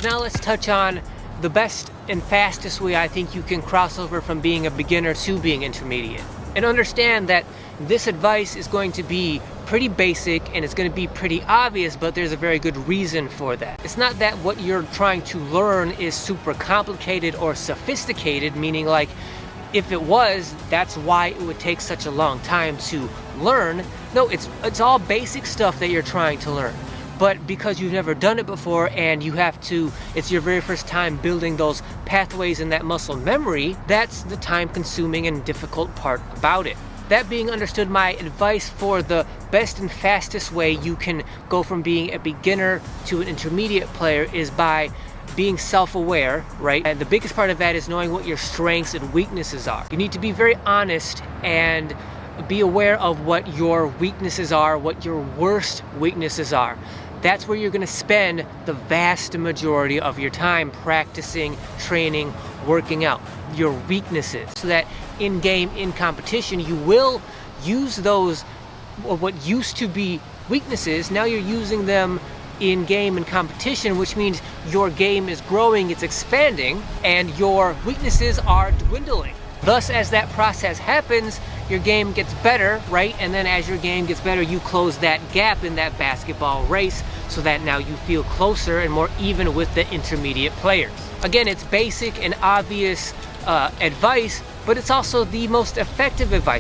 Now let's touch on the best and fastest way I think you can cross over from being a beginner to being intermediate. And understand that this advice is going to be pretty basic and it's going to be pretty obvious, but there's a very good reason for that. It's not that what you're trying to learn is super complicated or sophisticated, meaning like if it was, that's why it would take such a long time to learn. No, it's all basic stuff that you're trying to learn. But because you've never done it before and it's your very first time building those pathways and that muscle memory, that's the time consuming and difficult part about it. That being understood, my advice for the best and fastest way you can go from being a beginner to an intermediate player is by being self-aware, right? And the biggest part of that is knowing what your strengths and weaknesses are. You need to be very honest and be aware of what your weaknesses are, what your worst weaknesses are. That's where you're going to spend the vast majority of your time practicing, training, working out your weaknesses, so that in game, in competition, you will use those, what used to be weaknesses, now you're using them in game and competition, which means your game is growing, it's expanding, and your weaknesses are dwindling. Thus, as that process happens, your game gets better, right? And then as your game gets better, you close that gap in that basketball race so that now you feel closer and more even with the intermediate players. Again, it's basic and obvious advice, but it's also the most effective advice.